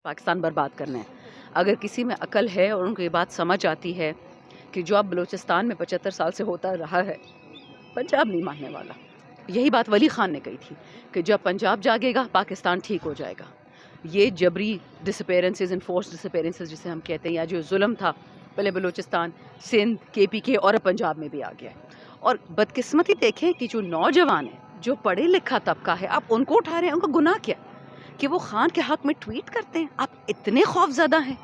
पाकिस्तान बर्बाद करना है। अगर किसी में अकल है और उनको ये बात समझ आती है कि जो अब बलूचिस्तान में 75 साल से होता रहा है, पंजाब नहीं मानने वाला। यही बात वली खान ने कही थी कि जब पंजाब जागेगा पाकिस्तान ठीक हो जाएगा। ये जबरी डिसअपेरेंसेस, इनफोर्स डिसअपेरेंसेस जिसे हम कहते हैं, या जो जुल्म था पहले बलूचिस्तान, सिंध, KPK और अब पंजाब में भी आ गया है। और बदकिस्मती देखें कि जो नौजवान है, जो पढ़े लिखा तबका है, आप उनको उठा रहे हैं। उनका गुनाह क्या कि वो खान के हक में ट्वीट करते हैं? आप इतने खौफजदा हैं,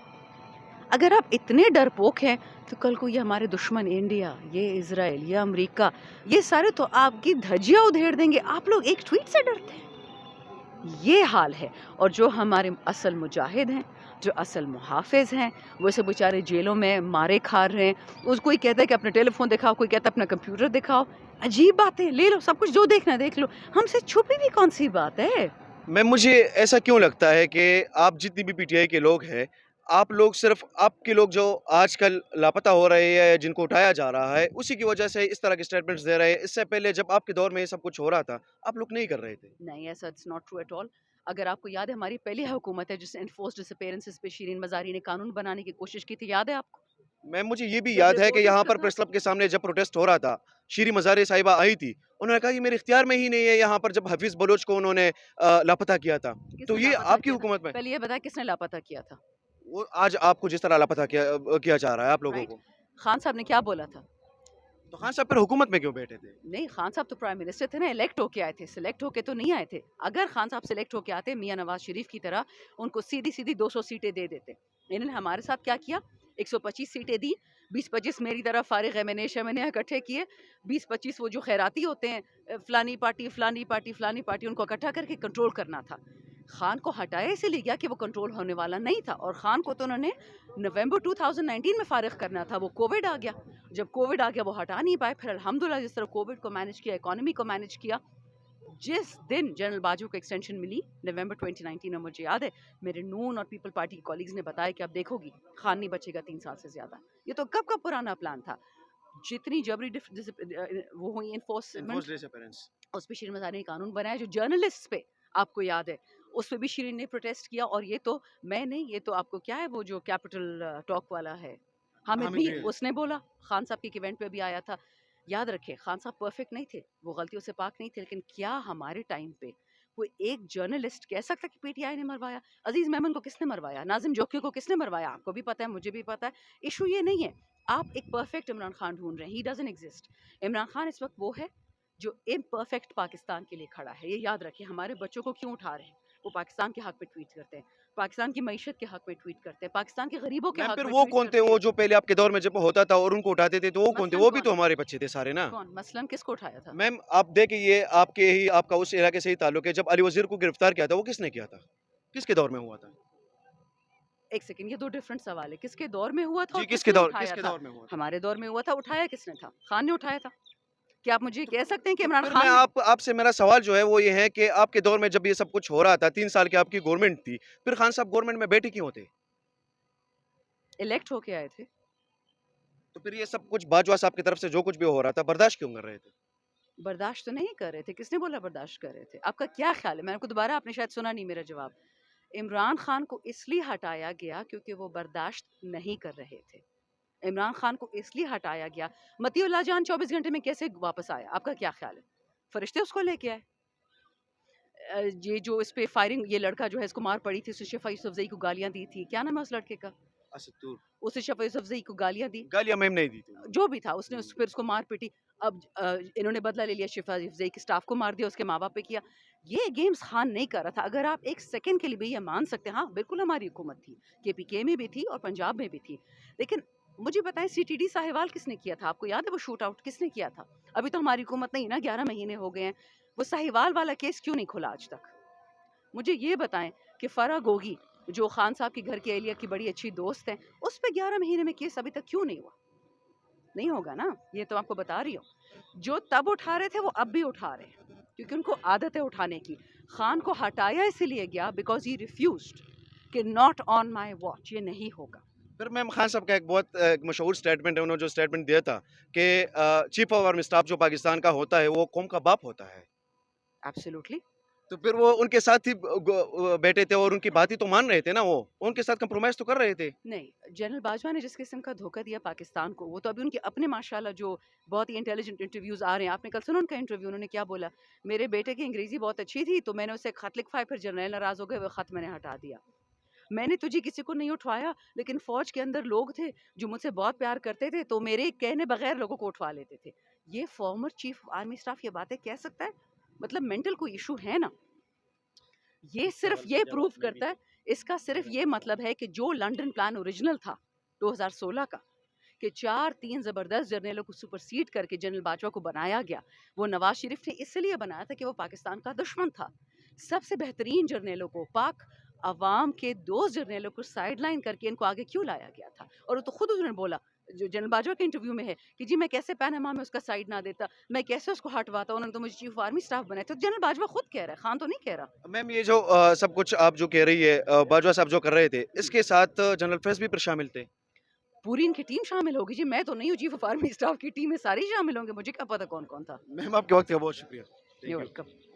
अगर आप इतने डरपोक हैं तो कल को ये हमारे दुश्मन इंडिया, ये इजराइल, ये अमेरिका, ये सारे तो आपकी धज्जियां उधेड़ देंगे। आप लोग एक ट्वीट से डरते हैं। ये हाल है। और जो हमारे असल मुजाहिद हैं, जो असल मुहाफिज हैं, वो सब बेचारे जेलों में मारे खा रहे हैं। उसको कोई कहता है कि अपना टेलीफोन दिखाओ, कोई कहता है अपना कंप्यूटर दिखाओ। अजीब बातें, ले लो सब कुछ, जो देखना है देख लो। हमसे छुपी भी कौन सी बात है? मैम, मुझे ऐसा क्यों लगता है कि आप जितनी भी पीटीआई के लोग हैं, आप लोग सिर्फ आपके लोग जो आजकल लापता हो रहे हैं या जिनको उठाया जा रहा है, उसी की वजह से इस तरह के स्टेटमेंट्स दे रहे हैं। इससे पहले जब आपके दौर में ये सब कुछ हो रहा था, आप लोग नहीं कर रहे थे। नहीं, ऐसा it's not true at all. अगर आपको याद है, हमारी पहली हुकूमत है जिसने एनफोर्स डिसअपेरेंसेस पे शिरीन मज़ारी ने कानून बनाने की कोशिश की थी, याद है आपको? मैम, मुझे ये भी जब याद है कि रिपोर्टर्स यहाँ का पर था, प्रेस क्लब के सामने जब प्रोटेस्ट हो रहा था, शीरी मज़ारी साहिबा आई थी। उन्होंने कहा कि मेरे इख्तियार में ही नहीं है, यहाँ पर जब हफीज़ बलोच को उन्होंने लापता किया था। तो किसने ये लापता आपकी किया था? हुकूमत में, पहले ये बताया किसने लापता किया था, वो आज आपको जिस तरह लापता किया जा रहा है आप लोगों राइट? को। खान साहब ने क्या बोला था? तो खान साहब फिर हुकूमत में क्यों बैठे थे? नहीं, खान साहब तो प्राइम मिनिस्टर थे ना, इलेक्ट होके आए थे, सिलेक्ट होके तो नहीं आए थे। अगर खान साहब सिलेक्ट होके आते मियां नवाज शरीफ की तरह, उनको सीधी सीधी 200 सीटें दे देते। इन्होंने हमारे साथ क्या किया? 125 सीटें दी, 20-25 मेरी तरफ फारिग मैंने इकट्ठे किए, 20-25 वो जो खैराती होते हैं, फलानी पार्टी फलानी पार्टी फलानी पार्टी, उनको इकट्ठा करके कंट्रोल करना था। खान को हटाया इसीलिए गया कि वो कंट्रोल होने वाला नहीं था। और खान को तो उन्होंने नवंबर 2019 में फारिग करना था। वो कोविड आ गया, जब कोविड आ गया वो हटा नहीं पाए। फिर अल्हम्दुलिल्लाह जिस तरह कोविड को मैनेज किया, इकोनॉमी को मैनेज किया, जिस दिन जनरल बाजू को एक्सटेंशन मिली नवंबर 2019 में, मुझे याद है मेरे नून और पीपल पार्टी के कॉलीग्स ने बताया कि अब देखोगी खान नहीं बचेगा 3 साल से ज्यादा। ये तो कब का पुराना प्लान था। जितनी जबरी वो हुई एनफोर्स इन्फोर्समेंट, डिसअपीयरेंस। उस पर शिरीन मज़ारी ने कानून बनाया। जो जर्नलिस्ट पे, आपको याद है, उस पे भी शिरीन ने प्रोटेस्ट किया। और ये तो मैं नहीं, ये तो आपको क्या है, वो जो कैपिटल टॉक वाला है, हामिद हामिद भी, भी। उसने बोला। खान साहब के एक इवेंट पे भी आया था। याद रखें, खान साहब परफेक्ट नहीं थे, वो गलतियों से पाक नहीं थे, लेकिन क्या हमारे टाइम पे कोई एक जर्नलिस्ट कह सकता कि पीटीआई ने मरवाया? अजीज मेमन को किसने मरवाया? नाजिम जोकी को किसने मरवाया? आपको भी पता है, मुझे भी पता है। इशू ये नहीं है। आप एक परफेक्ट इमरान खान ढूंढ रहे हैं, he doesn't exist. Imran Khan इस वक्त वो है जो इम्परफेक्ट पाकिस्तान के लिए खड़ा है। ये याद रखें। हमारे बच्चों को क्यों उठा रहे हैं? वो पाकिस्तान के हक में ट्वीट करते हैं, पाकिस्तान की मईशत के हक में ट्वीट करते हैं, पाकिस्तान के गरीबों के मैम, हक फिर में वो ट्वीट कौन थे? करते वो हैं। जो पहले आपके दौर में जब होता था और उनको उठाते थे, तो वो कौन थे? मसलन वो भी कौन? तो हमारे बच्चे थे सारे ना। कौन मसलन किसको उठाया था? मैम, आप देखिए, ये आपका उस इलाके से ही ताल्लुक है। जब अली वजीर को गिरफ्तार किया था, वो किसने किया था? किसके दौर में हुआ था? एक सेकंड, ये दो डिफरेंट सवाल है। किसके दौर में हुआ था और जी, किसने उठाया किसके था? दौर में हुआ था? हमारे दौर में हुआ था। उठाया किसने था? खान ने उठाया था। क्या आप मुझे तो कह सकते हैं कि तो इमरान फिर मैं खान ने? आपसे मेरा सवाल जो है वो ये है कि आपके दौर में जब ये सब कुछ हो रहा था, 3 साल की आपकी गवर्नमेंट थी, फिर खान साहब गवर्नमेंट में बैठे क्यों थे? इलेक्ट होके आए थे। तो फिर ये सब कुछ बाजवा साहब की तरफ से जो कुछ भी हो रहा था, बर्दाश्त क्यों कर रहे थे? बर्दाश्त तो नहीं कर रहे थे। किसने बोला बर्दाश्त कर रहे थे? आपका क्या ख्याल है? मैंने आपको दोबारा, आपने शायद सुना नहीं मेरा जवाब। इमरान खान को इसलिए हटाया गया क्योंकि वो बर्दाश्त नहीं कर रहे थे। इमरान खान को इसलिए हटाया गया। मतीउल्लाह जान 24 घंटे में कैसे वापस आया? आपका क्या ख्याल है? फरिश्ते उसको लेके आए। ये जो इस पे फायरिंग, ये लड़का जो है, इसको मार पड़ी थी, शफा यूसुफजई को गालियां दी थी, क्या नाम है उस लड़के का? असतूर। उसे शफा यूसुफजई को गालियां दी, गालियां मैम नहीं दी थी उन्होंने। जो भी था, उसने फिर उसको मार पीटी। अब इन्होंने बदला ले लिया, शिफा यूसुफजई के स्टाफ को मार दिया, उसके माँ बाप पे किया। ये गेम्स खान नहीं कर रहा था। अगर आप एक सेकंड के लिए भी ये मान सकते हैं, हाँ बिल्कुल हमारी हुकूमत थी, KPK में भी थी और पंजाब में भी थी, लेकिन मुझे बताएं CTD साहिवाल किसने किया था? आपको याद है वो शूट आउट किसने किया था? अभी तो हमारी हुकूमत नहीं ना, 11 महीने हो गए हैं। वो साहिवाल वाला केस क्यों नहीं खुला आज तक? मुझे ये बताएं कि फरा गोगी, जो खान साहब के घर की एलिया की बड़ी अच्छी दोस्त हैं, उस पे 11 महीने में केस अभी तक क्यों नहीं हुआ? नहीं होगा ना, ये तो आपको बता रही हूँ। जो तब उठा रहे थे वो अब भी उठा रहे हैं, क्योंकि उनको आदत है उठाने की। खान को हटाया इसलिए गया बिकॉज ही रिफ्यूज्ड कि नॉट ऑन माई वॉच, ये नहीं होगा। फिर मैम, खान साहब का एक बहुत एक मशहूर स्टेटमेंट है, उन्होंने जो स्टेटमेंट दिया था कि चीफ ऑफ आर्मी स्टाफ जो पाकिस्तान का होता है, वो कौम का बाप होता है। एब्सोल्युटली। तो फिर वो उनके साथ ही बैठे थे और उनकी बात ही तो मान रहे थे ना, वो उनके साथ कंप्रोमाइज तो कर रहे थे। नहीं, जनरल बाजवा ने जिस किस्म का धोखा दिया पाकिस्तान को, वो तो अभी उनके अपने माशाल्लाह जो बहुत ही इंटेलिजेंट इंटरव्यूज़ आ रहे हैं, आपने कल सुना उनका इंटरव्यू, उन्होंने क्या बोला, मेरे बेटे की अंग्रेज़ी बहुत अच्छी थी तो मैंने उसे खत लिखवाया, फिर जर्नल नाराज़ हो गए, वो खत मैंने हटा दिया। मैंने तुझे किसी को नहीं उठवाया, लेकिन फ़ौज के अंदर लोग थे जो मुझसे बहुत प्यार करते थे, तो मेरे कहने बगैर लोगों को उठवा लेते थे। ये फॉर्मर चीफ आर्मी स्टाफ ये बातें कह सकता है? मतलब मेंटल कोई इशू है ना। ये सिर्फ ये प्रूव करता है, इसका सिर्फ ये मतलब है कि जो लंदन प्लान ओरिजिनल था 2016 का, कि 4-3 ज़बरदस्त जर्नलों को सुपरसीड करके जनरल बाजवा को बनाया गया, वो नवाज शरीफ ने इसलिए बनाया था कि वो पाकिस्तान का दुश्मन था। सबसे बेहतरीन जर्नलों को, पाक अवाम के दोस्त जर्नलों को साइड लाइन करके इनको आगे क्यों लाया गया था? और वो तो खुद उन्होंने बोला, जो जनरल बाजवा के इंटरव्यू में है कि जी मैं कैसे पैनामा में उसका साइड ना देता, मैं कैसे उसको हटवाता, उन्होंने तो मुझे चीफ ऑफ आर्मी स्टाफ बनाया। तो जनरल बाजवा खुद कह रहा है, खान तो नहीं कह रहा। मैम ये जो सब कुछ आप जो कह रही है, बाजवा साहब जो कर रहे थे, इसके साथ जनरल फैज़ भी फिर शामिल थे? पूरी इनकी टीम शामिल होगी जी, मैं तो नहीं हूँ, चीफ ऑफ आर्मी स्टाफ की टीम में सारे ही शामिल होंगे, मुझे क्या पता कौन-कौन था। मैम आपके वक़्त का बहुत शुक्रिया। You thank you. वेलकम।